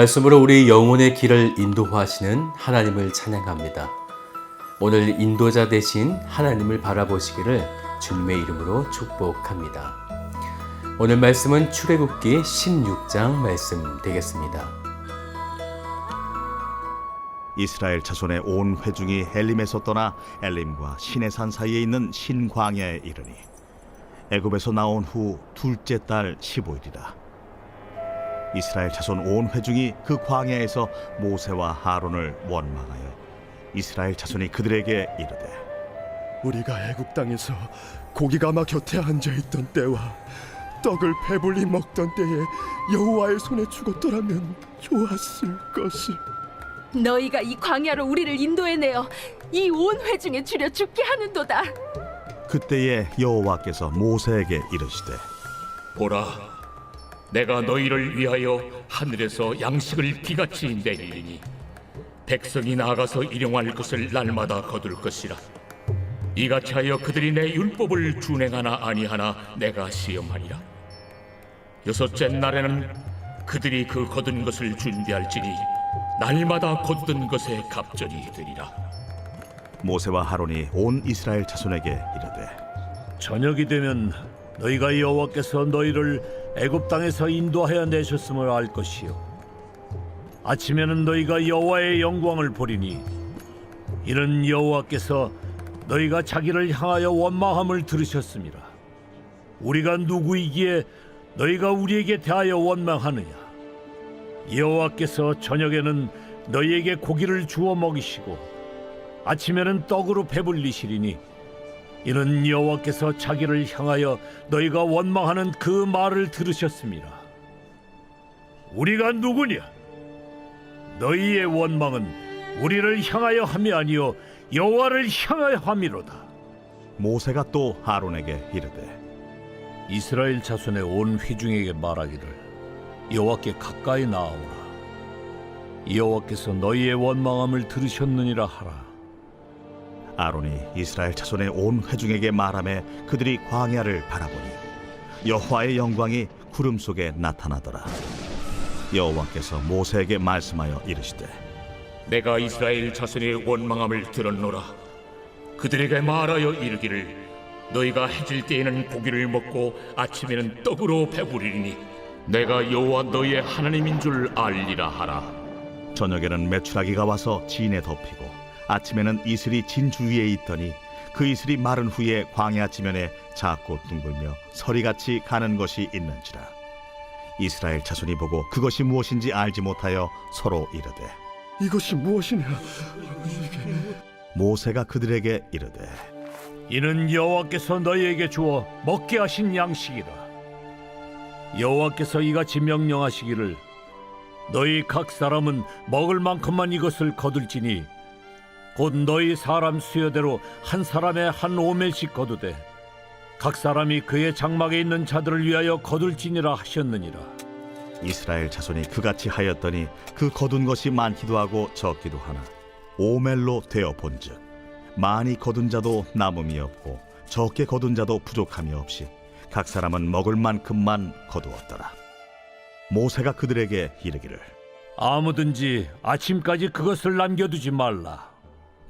말씀으로 우리 영혼의 길을 인도하시는 하나님을 찬양합니다. 오늘 인도자 되신 하나님을 바라보시기를 주님의 이름으로 축복합니다. 오늘 말씀은 출애굽기 16장 말씀 되겠습니다. 이스라엘 자손의 온 회중이 엘림에서 떠나 엘림과 시내산 사이에 있는 신광야에 이르니 애굽에서 나온 후 둘째 달 15일이라. 이스라엘 자손 온 회중이 그 광야에서 모세와 하론을 원망하여 이스라엘 자손이 그들에게 이르되, 우리가 애굽 땅에서 고기가 막 곁에 앉아있던 때와 떡을 배불리 먹던 때에 여호와의 손에 죽었더라면 좋았을 것을. 너희가 이 광야로 우리를 인도해내어 이 온 회중에 줄여 죽게 하는도다. 그때에 여호와께서 모세에게 이르시되, 보라, 내가 너희를 위하여 하늘에서 양식을 비같이 내리리니 백성이 나아가서 일용할 것을 날마다 거둘 것이라. 이같이 하여 그들이 내 율법을 준행하나 아니하나 내가 시험하리라. 여섯째 날에는 그들이 그 거둔 것을 준비할지니 날마다 거두던 것에 갑절이 되리라. 모세와 하론이 온 이스라엘 자손에게 이르되, 저녁이 되면 너희가 여호와께서 너희를 애굽 땅에서 인도하여 내셨음을 알 것이요, 아침에는 너희가 여호와의 영광을 보리니 이는 여호와께서 너희가 자기를 향하여 원망함을 들으셨음이라. 우리가 누구이기에 너희가 우리에게 대하여 원망하느냐? 여호와께서 저녁에는 너희에게 고기를 주어 먹이시고 아침에는 떡으로 배불리시리니 이는 여호와께서 자기를 향하여 너희가 원망하는 그 말을 들으셨습니다. 우리가 누구냐? 너희의 원망은 우리를 향하여 함이 아니요 여호와를 향하여 함이로다. 모세가 또 하론에게 이르되, 이스라엘 자손의 온 회중에게 말하기를 여호와께 가까이 나아오라. 여호와께서 너희의 원망함을 들으셨느니라 하라. 아론이 이스라엘 자손의 온 회중에게 말하매 그들이 광야를 바라보니 여호와의 영광이 구름 속에 나타나더라. 여호와께서 모세에게 말씀하여 이르시되, 내가 이스라엘 자손의 원망함을 들었노라. 그들에게 말하여 이르기를, 너희가 해질 때에는 고기를 먹고 아침에는 떡으로 배부리니 내가 여호와 너희의 하나님인 줄 알리라 하라. 저녁에는 메추라기가 와서 진에 덮이고 아침에는 이슬이 진 주위에 있더니 그 이슬이 마른 후에 광야 지면에 작고 둥글며 서리같이 가는 것이 있는지라. 이스라엘 자손이 보고 그것이 무엇인지 알지 못하여 서로 이르되, 이것이 무엇이냐? 모세가 그들에게 이르되, 이는 여호와께서 너희에게 주어 먹게 하신 양식이라. 여호와께서 이같이 명령하시기를, 너희 각 사람은 먹을 만큼만 이것을 거둘지니 곧 너희 사람 수여대로 한 사람에 한 오멜씩 거두되 각 사람이 그의 장막에 있는 자들을 위하여 거둘지니라 하셨느니라. 이스라엘 자손이 그같이 하였더니 그 거둔 것이 많기도 하고 적기도 하나 오멜로 되어 본즉 많이 거둔 자도 남음이 없고 적게 거둔 자도 부족함이 없이 각 사람은 먹을 만큼만 거두었더라. 모세가 그들에게 이르기를, 아무든지 아침까지 그것을 남겨두지 말라.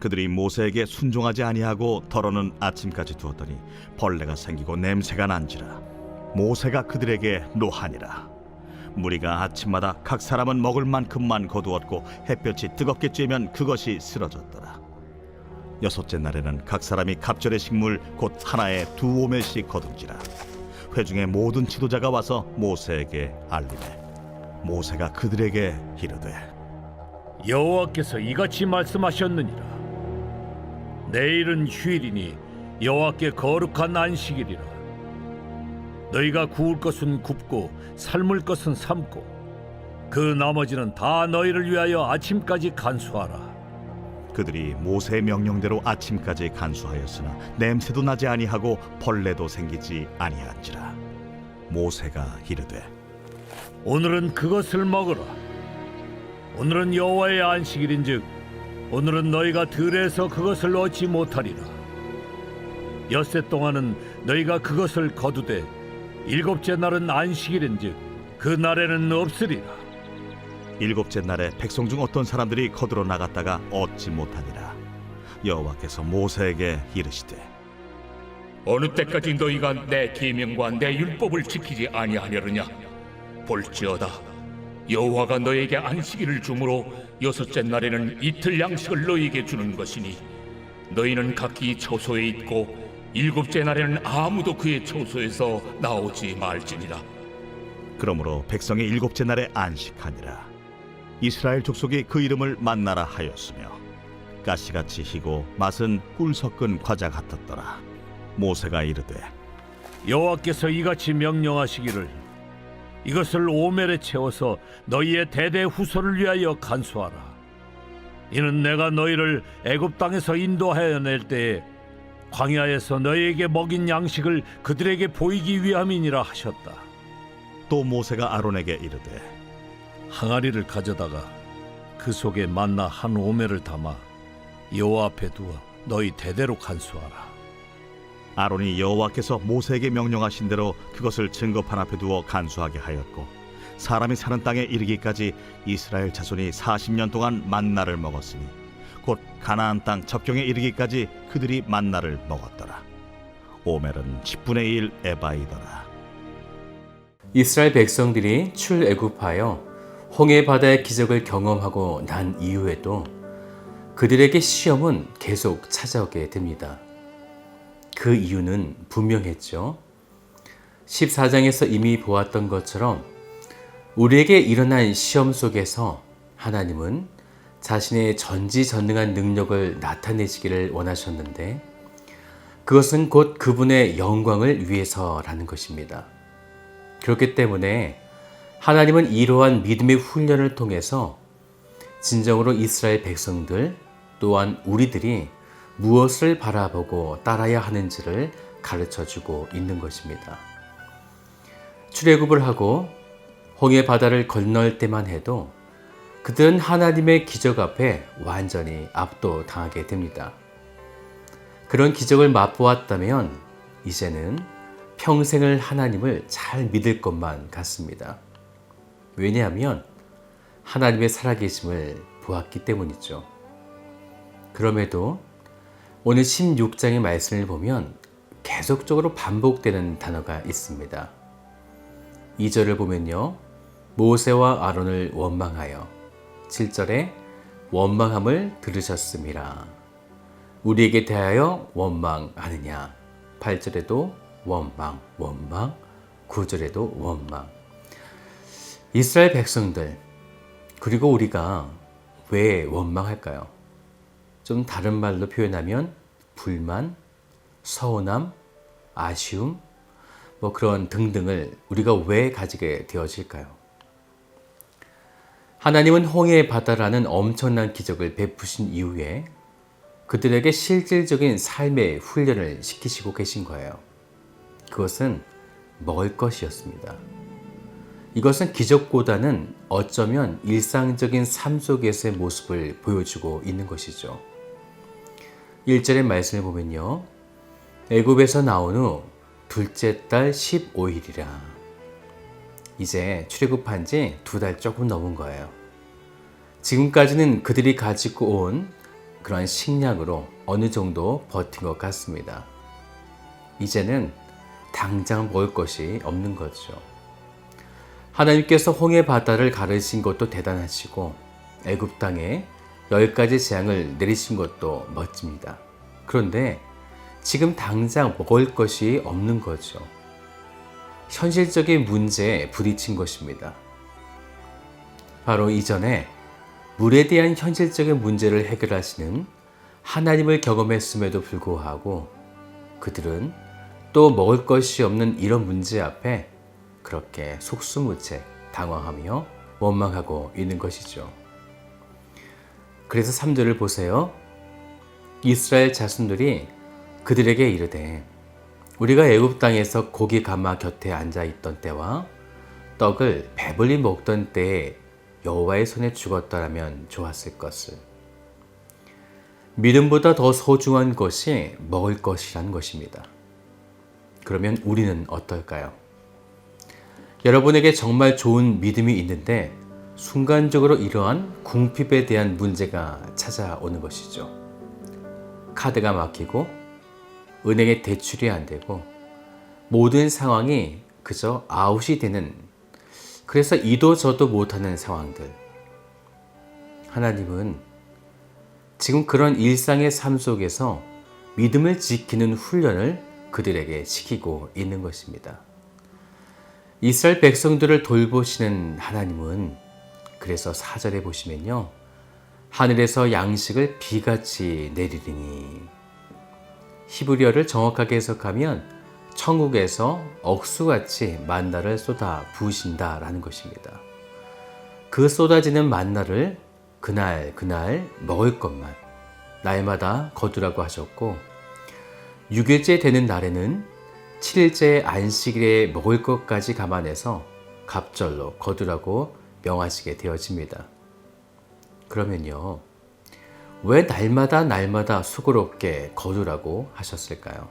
그들이 모세에게 순종하지 아니하고 덜어는 아침까지 두었더니 벌레가 생기고 냄새가 난지라. 모세가 그들에게 노하니라. 무리가 아침마다 각 사람은 먹을 만큼만 거두었고 햇볕이 뜨겁게 쬐면 그것이 쓰러졌더라. 여섯째 날에는 각 사람이 갑절의 식물 곧 하나에 2오멜씩 거둔지라. 회중의 모든 지도자가 와서 모세에게 알리되 모세가 그들에게 이르되, 여호와께서 이같이 말씀하셨느니라. 내일은 휴일이니 여호와께 거룩한 안식일이라. 너희가 구울 것은 굽고 삶을 것은 삶고 그 나머지는 다 너희를 위하여 아침까지 간수하라. 그들이 모세의 명령대로 아침까지 간수하였으나 냄새도 나지 아니하고 벌레도 생기지 아니한지라. 모세가 이르되, 오늘은 그것을 먹으라. 오늘은 여호와의 안식일인즉 오늘은 너희가 들에서 그것을 얻지 못하리라. 엿새 동안은 너희가 그것을 거두되 일곱째 날은 안식일인즉 그 날에는 없으리라. 일곱째 날에 백성 중 어떤 사람들이 거들어 나갔다가 얻지 못하니라. 여호와께서 모세에게 이르시되 어느 때까지 너희가 내 계명과 내 율법을 지키지 아니하려느냐? 볼지어다, 여호와가 너에게 안식일을 주므로 여섯째 날에는 이틀 양식을 너희에게 주는 것이니 너희는 각기 처소에 있고 일곱째 날에는 아무도 그의 처소에서 나오지 말지니라. 그러므로 백성이 일곱째 날에 안식하니라. 이스라엘 족속이 그 이름을 만나라 하였으며 가시같이 희고 맛은 꿀 섞은 과자 같았더라. 모세가 이르되 여호와께서 이같이 명령하시기를 이것을 오멜에 채워서 너희의 대대 후손을 위하여 간수하라. 이는 내가 너희를 애굽 땅에서 인도하여 낼 때에 광야에서 너희에게 먹인 양식을 그들에게 보이기 위함이니라 하셨다. 또 모세가 아론에게 이르되 항아리를 가져다가 그 속에 만나 한 오멜을 담아 여호와 앞에 두어 너희 대대로 간수하라. 아론이 여호와께서 모세에게 명령하신 대로 그것을 증거판 앞에 두어 간수하게 하였고 사람이 사는 땅에 이르기까지 이스라엘 자손이 40년 동안 만나를 먹었으니 곧 가나안 땅 접경에 이르기까지 그들이 만나를 먹었더라. 오멜은 10분의 1 에바이더라. 이스라엘 백성들이 출애굽하여 홍해 바다의 기적을 경험하고 난 이후에도 그들에게 시험은 계속 찾아오게 됩니다. 그 이유는 분명했죠. 14장에서 이미 보았던 것처럼 우리에게 일어난 시험 속에서 하나님은 자신의 전지전능한 능력을 나타내시기를 원하셨는데 그것은 곧 그분의 영광을 위해서라는 것입니다. 그렇기 때문에 하나님은 이러한 믿음의 훈련을 통해서 진정으로 이스라엘 백성들 또한 우리들이 무엇을 바라보고 따라야 하는지를 가르쳐주고 있는 것입니다. 출애굽을 하고 홍해 바다를 건널 때만 해도 그들은 하나님의 기적 앞에 완전히 압도당하게 됩니다. 그런 기적을 맛보았다면 이제는 평생을 하나님을 잘 믿을 것만 같습니다. 왜냐하면 하나님의 살아계심을 보았기 때문이죠. 그럼에도 오늘 16장의 말씀을 보면 계속적으로 반복되는 단어가 있습니다. 2절을 보면요, 모세와 아론을 원망하여 7절에 원망함을 들으셨음이라. 우리에게 대하여 원망하느냐. 8절에도 원망, 9절에도 원망. 이스라엘 백성들, 그리고 우리가 왜 원망할까요? 좀 다른 말로 표현하면 불만, 서운함, 아쉬움, 그런 등등을 우리가 왜 가지게 되어질까요? 하나님은 홍해 바다라는 엄청난 기적을 베푸신 이후에 그들에게 실질적인 삶의 훈련을 시키시고 계신 거예요. 그것은 먹을 것이었습니다. 이것은 기적보다는 어쩌면 일상적인 삶 속에서의 모습을 보여주고 있는 것이죠. 1절의 말씀을 보면요, 애굽에서 나온 후 둘째 달 15일이라. 이제 출애굽한 지 2달 조금 넘은 거예요. 지금까지는 그들이 가지고 온 그런 식량으로 어느 정도 버틴 것 같습니다. 이제는 당장 먹을 것이 없는 거죠. 하나님께서 홍해 바다를 가르신 것도 대단하시고 애굽 땅에 10가지 재앙을 내리신 것도 멋집니다. 그런데 지금 당장 먹을 것이 없는 거죠. 현실적인 문제에 부딪힌 것입니다. 바로 이전에 물에 대한 현실적인 문제를 해결하시는 하나님을 경험했음에도 불구하고 그들은 또 먹을 것이 없는 이런 문제 앞에 그렇게 속수무책 당황하며 원망하고 있는 것이죠. 그래서 3절을 보세요. 이스라엘 자손들이 그들에게 이르되 우리가 애굽 땅에서 고기 가마 곁에 앉아 있던 때와 떡을 배불리 먹던 때에 여호와의 손에 죽었더라면 좋았을 것을. 믿음보다 더 소중한 것이 먹을 것이라는 것입니다. 그러면 우리는 어떨까요? 여러분에게 정말 좋은 믿음이 있는데 순간적으로 이러한 궁핍에 대한 문제가 찾아오는 것이죠. 카드가 막히고 은행에 대출이 안 되고 모든 상황이 그저 아웃이 되는, 그래서 이도 저도 못하는 상황들. 하나님은 지금 그런 일상의 삶 속에서 믿음을 지키는 훈련을 그들에게 시키고 있는 것입니다. 이스라엘 백성들을 돌보시는 하나님은 그래서 4절에 보시면요, 하늘에서 양식을 비같이 내리리니, 히브리어를 정확하게 해석하면 천국에서 억수같이 만나를 쏟아 부으신다라는 것입니다. 그 쏟아지는 만나를 그날 먹을 것만 날마다 거두라고 하셨고, 6일째 되는 날에는 7일째 안식일에 먹을 것까지 감안해서 갑절로 거두라고 명하시게 되어집니다. 그러면요, 왜 날마다 수고롭게 거두라고 하셨을까요?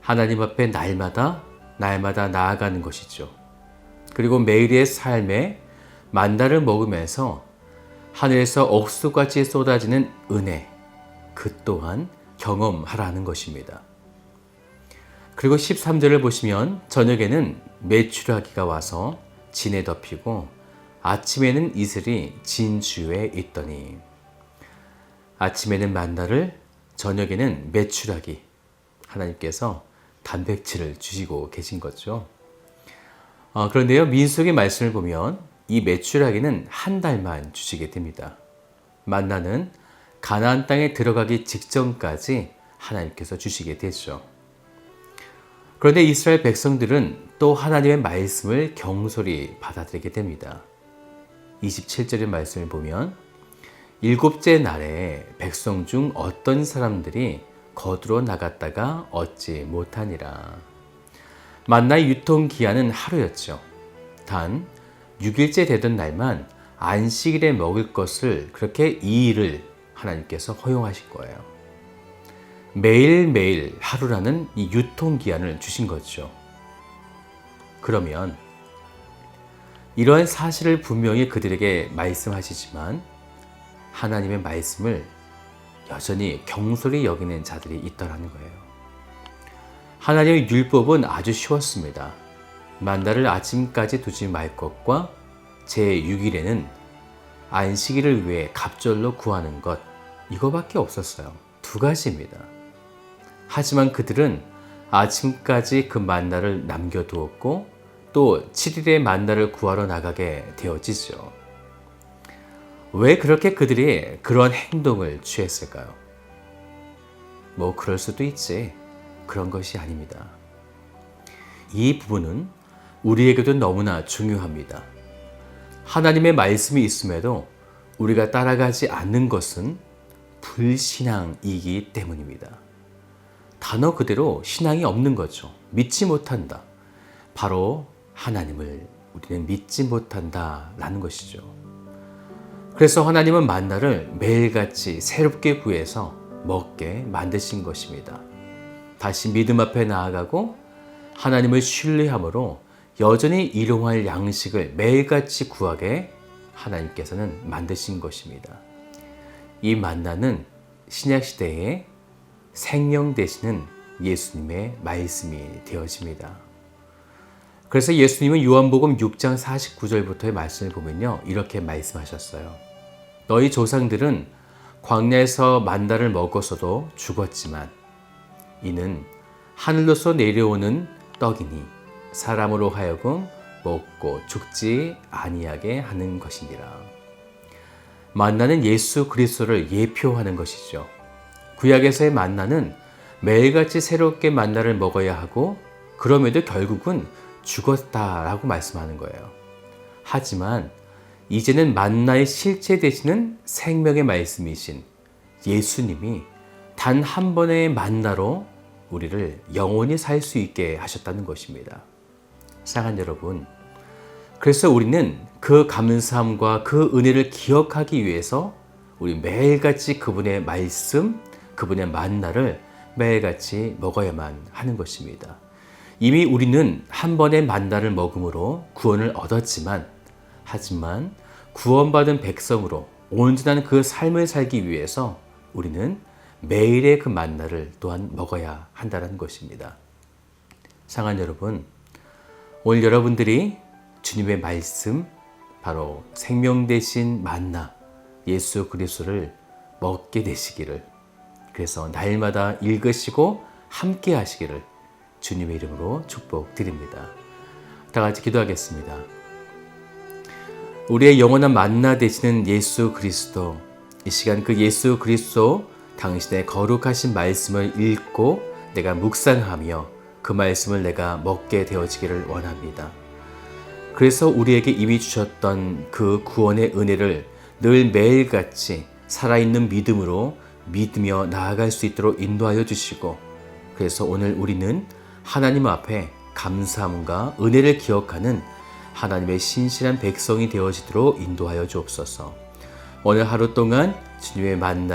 하나님 앞에 날마다 나아가는 것이죠. 그리고 매일의 삶에 만나를 먹으면서 하늘에서 억수같이 쏟아지는 은혜, 그 또한 경험하라는 것입니다. 그리고 13절을 보시면 저녁에는 메추라기가 와서 진에 덮이고 아침에는 이슬이 진 주에 있더니, 아침에는 만나를, 저녁에는 메추라기, 하나님께서 단백질을 주시고 계신 거죠. 그런데요, 민수기 말씀을 보면 이 메추라기는 한 달만 주시게 됩니다. 만나는 가나안 땅에 들어가기 직전까지 하나님께서 주시게 되죠. 그런데 이스라엘 백성들은 또 하나님의 말씀을 경솔히 받아들이게 됩니다. 27절의 말씀을 보면 7째 날에 백성 중 어떤 사람들이 거두러 나갔다가 얻지 못하니라. 만나의 유통기한은 하루였죠. 단 6일째 되던 날만 안식일에 먹을 것을, 그렇게 2일을 하나님께서 허용하실 거예요. 매일매일 하루라는 이 유통기한을 주신 거죠. 그러면 이러한 사실을 분명히 그들에게 말씀하시지만 하나님의 말씀을 여전히 경솔히 여기는 자들이 있더라는 거예요. 하나님의 율법은 아주 쉬웠습니다. 만나를 아침까지 두지 말 것과 제6일에는 안식일을 위해 갑절로 구하는 것, 이거밖에 없었어요. 2가지입니다. 하지만 그들은 아침까지 그 만나를 남겨두었고 또 7일의 만나를 구하러 나가게 되어지죠. 왜 그렇게 그들이 그런 행동을 취했을까요? 뭐 그럴 수도 있지. 그런 것이 아닙니다. 이 부분은 우리에게도 너무나 중요합니다. 하나님의 말씀이 있음에도 우리가 따라가지 않는 것은 불신앙이기 때문입니다. 단어 그대로 신앙이 없는 거죠. 믿지 못한다. 바로 하나님을 우리는 믿지 못한다라는 것이죠. 그래서 하나님은 만나를 매일같이 새롭게 구해서 먹게 만드신 것입니다. 다시 믿음 앞에 나아가고 하나님을 신뢰함으로 여전히 일용할 양식을 매일같이 구하게 하나님께서는 만드신 것입니다. 이 만나는 신약시대에 생명 되시는 예수님의 말씀이 되어집니다. 그래서 예수님은 요한복음 6장 49절부터의 말씀을 보면요, 이렇게 말씀하셨어요. 너희 조상들은 광야에서 만나를 먹어서도 죽었지만 이는 하늘로서 내려오는 떡이니 사람으로 하여금 먹고 죽지 아니하게 하는 것이니라. 만나는 예수 그리스도를 예표하는 것이죠. 구약에서의 만나는 매일같이 새롭게 만나를 먹어야 하고 그럼에도 결국은 죽었다라고 말씀하는 거예요. 하지만 이제는 만나의 실체 되시는 생명의 말씀이신 예수님이 단 한 번의 만나로 우리를 영원히 살 수 있게 하셨다는 것입니다. 사랑하는 여러분, 그래서 우리는 그 감사함과 그 은혜를 기억하기 위해서 우리 매일같이 그분의 말씀, 그분의 만나를 매일같이 먹어야만 하는 것입니다. 이미 우리는 한 번의 만나를 먹음으로 구원을 얻었지만 하지만 구원받은 백성으로 온전한 그 삶을 살기 위해서 우리는 매일의 그 만나를 또한 먹어야 한다는 것입니다. 사랑하는 여러분, 오늘 여러분들이 주님의 말씀, 바로 생명 대신 만나 예수 그리스도를 먹게 되시기를, 그래서 날마다 읽으시고 함께 하시기를 주님의 이름으로 축복드립니다. 다 같이 기도하겠습니다. 우리의 영원한 만나 되시는 예수 그리스도, 이 시간 그 예수 그리스도 당신의 거룩하신 말씀을 읽고 내가 묵상하며 그 말씀을 내가 먹게 되어지기를 원합니다. 그래서 우리에게 이미 주셨던 그 구원의 은혜를 늘 매일같이 살아있는 믿음으로 믿으며 나아갈 수 있도록 인도하여 주시고, 그래서 오늘 우리는 하나님 앞에 감사함과 은혜를 기억하는 하나님의 신실한 백성이 되어지도록 인도하여 주옵소서. 오늘 하루 동안 주님의 만나